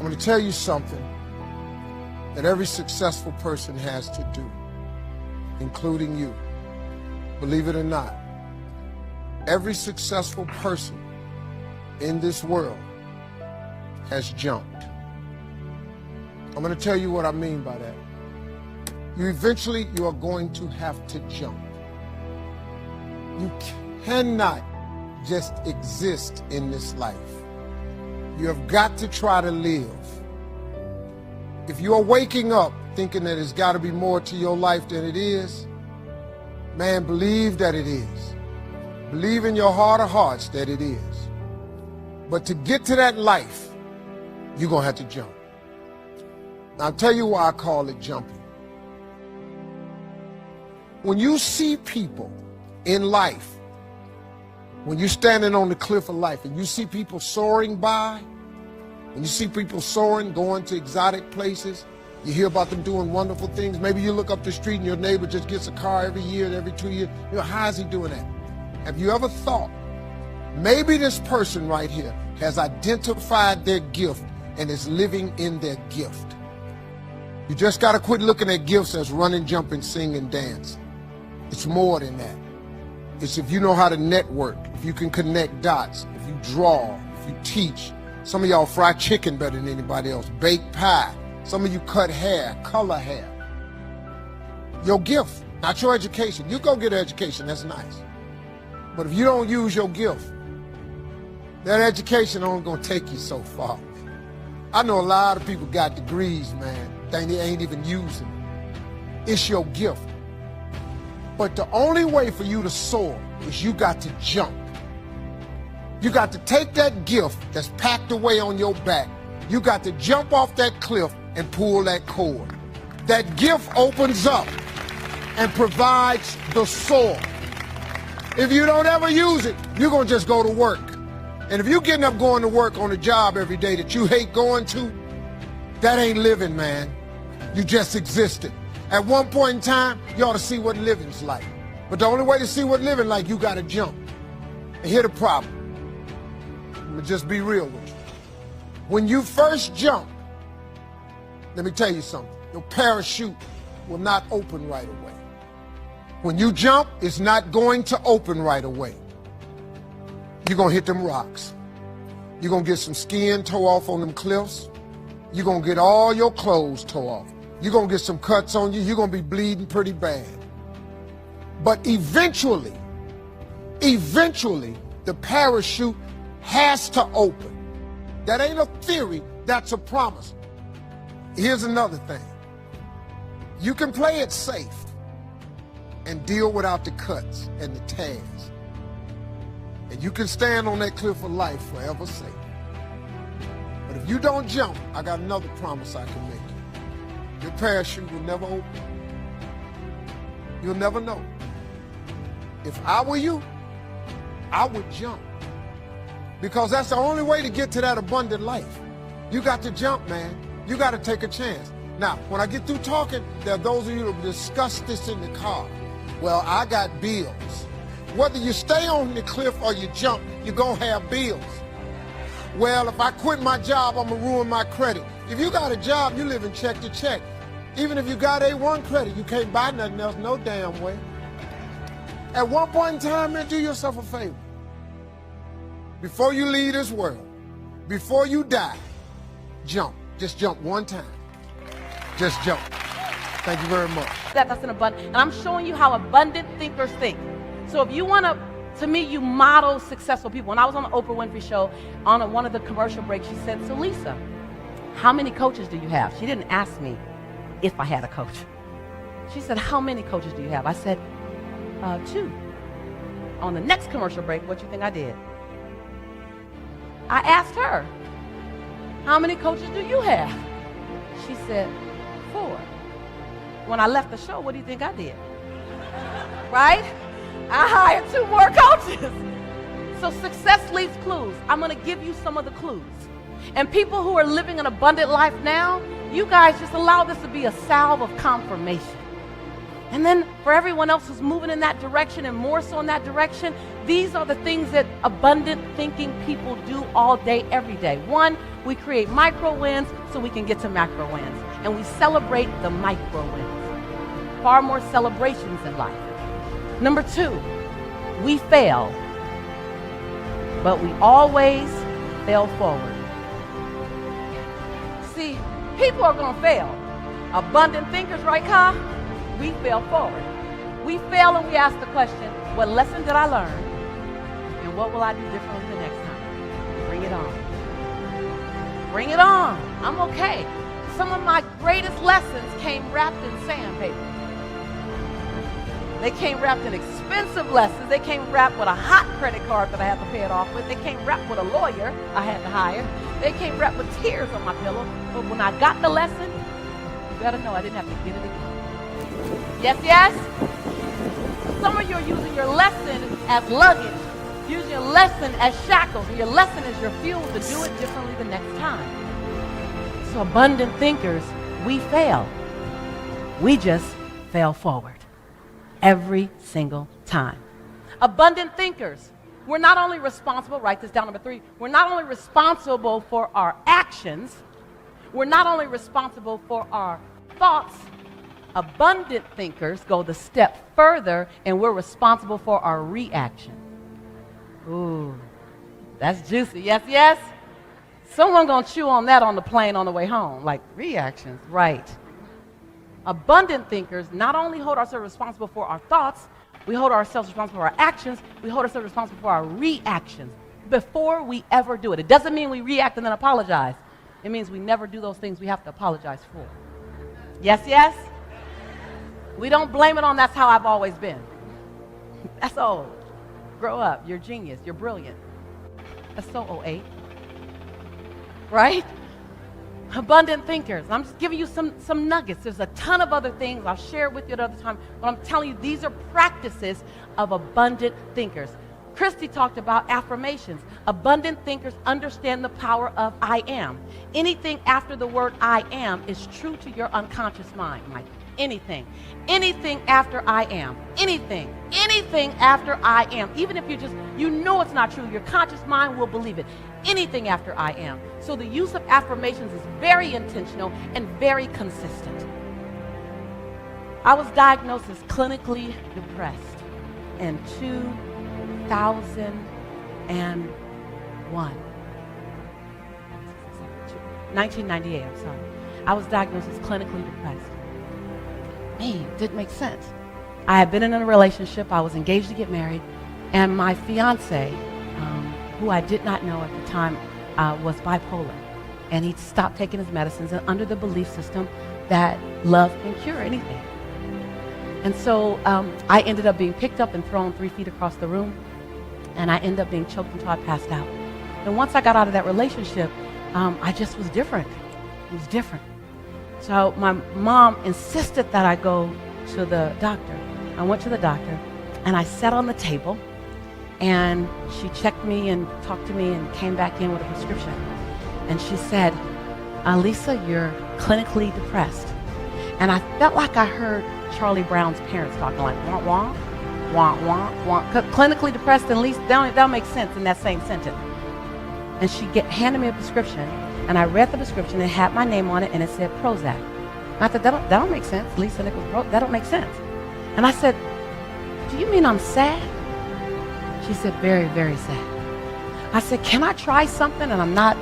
I'm going to tell you something that every successful person has to do, including you. Believe it or not, every successful person in this world has jumped. I'm going to tell you what I mean by that. You are going to have to jump. You cannot just exist in this life. You have got to try to live. If you are waking up thinking that it's got to be more to your life than it is, man, believe that it is. Believe in your heart of hearts that it is. But to get to that life, you're going to have to jump. Now, I'll tell you why I call it jumping. When you see people in life, when you're standing on the cliff of life and you see people soaring by, when you see people soaring, going to exotic places, you hear about them doing wonderful things. Maybe you look up the street and your neighbor just gets a car every year, every 2 years. You know, how is he doing that? Have you ever thought, maybe this person right here has identified their gift and is living in their gift? You just got to quit looking at gifts as running, jumping, singing, dance. It's more than that. It's if you know how to network, if you can connect dots, if you draw, if you teach. Some of y'all fry chicken better than anybody else, bake pie. Some of you cut hair, color hair. Your gift, not your education. You go get an education, that's nice. But if you don't use your gift, that education only gonna take you so far. I know a lot of people got degrees, man, they ain't even using it. It's your gift. But the only way for you to soar is you got to jump. You got to take that gift that's packed away on your back. You got to jump off that cliff and pull that cord. That gift opens up and provides the soar. If you don't ever use it, you're going to just go to work. And if you're getting up going to work on a job every day that you hate going to, that ain't living, man. You just existed. At one point in time, you ought to see what living's like. But the only way to see what living like, you got to jump. And here's the problem. I'm going to just be real with you. When you first jump, let me tell you something. Your parachute will not open right away. When you jump, it's not going to open right away. You're going to hit them rocks. You're going to get some skin tore off on them cliffs. You're going to get all your clothes tore off. You're going to get some cuts on you. You're going to be bleeding pretty bad. But eventually, the parachute has to open. That ain't a theory, that's a promise. Here's another thing. You can play it safe and deal without the cuts and the tears. And you can stand on that cliff of life forever safe. But if you don't jump, I got another promise I can make you. Your parachute will never open. You'll never know. If I were you, I would jump. Because that's the only way to get to that abundant life. You got to jump, man. You got to take a chance. Now, when I get through talking, there are those of you who discuss this in the car. Well, I got bills. Whether you stay on the cliff or you jump, you're going to have bills. Well, if I quit my job, I'm going to ruin my credit. If you got a job, you live in check to check. Even if you got A1 credit, you can't buy nothing else no damn way. At one point in time, man, do yourself a favor. Before you leave this world, before you die, jump. Just jump one time. Just jump. Thank you very much. That's an abundant, and I'm showing you how abundant thinkers think. So if you want to me, you model successful people. When I was on the Oprah Winfrey Show, on one of the commercial breaks, she said, "So Lisa, how many coaches do you have?" She didn't ask me if I had a coach. She said, "How many coaches do you have?" I said, 2. On the next commercial break, what do you think I did? I asked her, "How many coaches do you have?" She said, 4. When I left the show, what do you think I did? Right? I hired 2 more coaches. So success leaves clues. I'm going to give you some of the clues. And people who are living an abundant life now, you guys just allow this to be a salve of confirmation. And then for everyone else who's moving in that direction and more so in that direction, these are the things that abundant thinking people do all day, every day. One, we create micro wins so we can get to macro wins. And we celebrate the micro wins. Far more celebrations in life. Number two, we fail, but we always fail forward. See, people are going to fail. Abundant thinkers, right, Ka? We fail forward. We fail and we ask the question, what lesson did I learn? And what will I do differently the next time? Bring it on. Bring it on. I'm okay. Some of my greatest lessons came wrapped in sandpaper. They came wrapped in expensive lessons. They came wrapped with a hot credit card that I had to pay it off with. They came wrapped with a lawyer I had to hire. They came wrapped with tears on my pillow. But when I got the lesson, you better know I didn't have to get it again. Yes, yes? Some of you are using your lesson as luggage, using your lesson as shackles, and your lesson as your fuel to do it differently the next time. So abundant thinkers, we fail. We just fail forward every single time. Abundant thinkers, we're not only responsible, write this down, number 3, we're not only responsible for our actions, we're not only responsible for our thoughts. Abundant thinkers go the step further, and we're responsible for our reaction. Ooh, that's juicy. Yes, yes? Someone gonna chew on that on the plane on the way home. Like, reactions, right. Abundant thinkers not only hold ourselves responsible for our thoughts, we hold ourselves responsible for our actions, we hold ourselves responsible for our reactions before we ever do it. It doesn't mean we react and then apologize. It means we never do those things we have to apologize for. Yes, yes? We don't blame it on that's how I've always been. That's old. Grow up. You're genius. You're brilliant. That's so 08. Right? Abundant thinkers. I'm just giving you some nuggets. There's a ton of other things. I'll share it with you at other time. But I'm telling you, these are practices of abundant thinkers. Christy talked about affirmations. Abundant thinkers understand the power of I am. Anything after the word I am is true to your unconscious mind, Mike. Anything after I am, anything after I am, even if you know it's not true, your conscious mind will believe it. Anything after I am. So the use of affirmations is very intentional and very consistent. I was diagnosed as clinically depressed in 2001. 1998, I'm sorry. I was diagnosed as clinically depressed. Didn't make sense. I had been in a relationship, I was engaged to get married, and my fiance, who I did not know at the time, was bipolar. And he'd stopped taking his medicines and under the belief system that love can cure anything. And so I ended up being picked up and thrown 3 feet across the room, and I ended up being choked until I passed out. And once I got out of that relationship, I just was different. It was different. So my mom insisted that I go to the doctor. I went to the doctor, and I sat on the table, and she checked me and talked to me and came back in with a prescription. And she said, Lisa, you're clinically depressed. And I felt like I heard Charlie Brown's parents talking like, wah, wah, wah, wah, wah. Clinically depressed, at least that'll make sense in that same sentence. And she handed me a prescription. And I read the prescription, it had my name on it, and it said Prozac. And I thought, that don't make sense. Lisa Nichols, that don't make sense. And I said, do you mean I'm sad? She said, very, very sad. I said, can I try something? And I'm not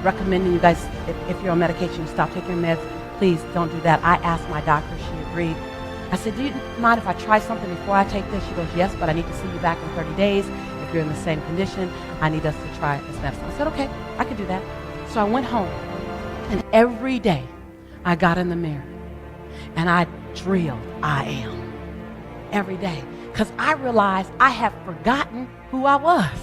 recommending you guys, if you're on medication, stop taking your meds. Please don't do that. I asked my doctor, she agreed. I said, do you mind if I try something before I take this? She goes, yes, but I need to see you back in 30 days. If you're in the same condition, I need us to try this medicine. I said, okay, I can do that. So I went home, and every day I got in the mirror, and I drilled, I am, every day. Because I realized I had forgotten who I was.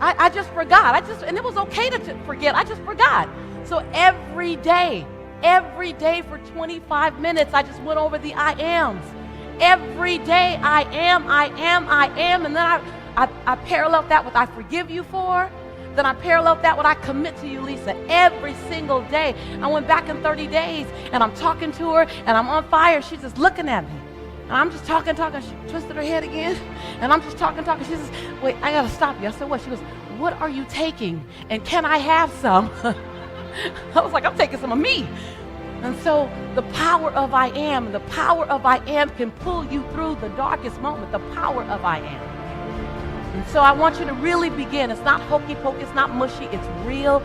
I just forgot. And it was okay to forget. I just forgot. So every day for 25 minutes, I just went over the I ams. Every day, I am. And then I paralleled that with I forgive you for, Then I paralleled that what I commit to you, Lisa, every single day. I went back in 30 days, and I'm talking to her, and I'm on fire. She's just looking at me. And I'm just talking. She twisted her head again, and I'm just talking. She says, wait, I got to stop you. I said, what? She goes, what are you taking? And can I have some? I was like, I'm taking some of me. And so the power of I am can pull you through the darkest moment, the power of I am. And so I want you to really begin. It's not hokey pokey, it's not mushy, it's real.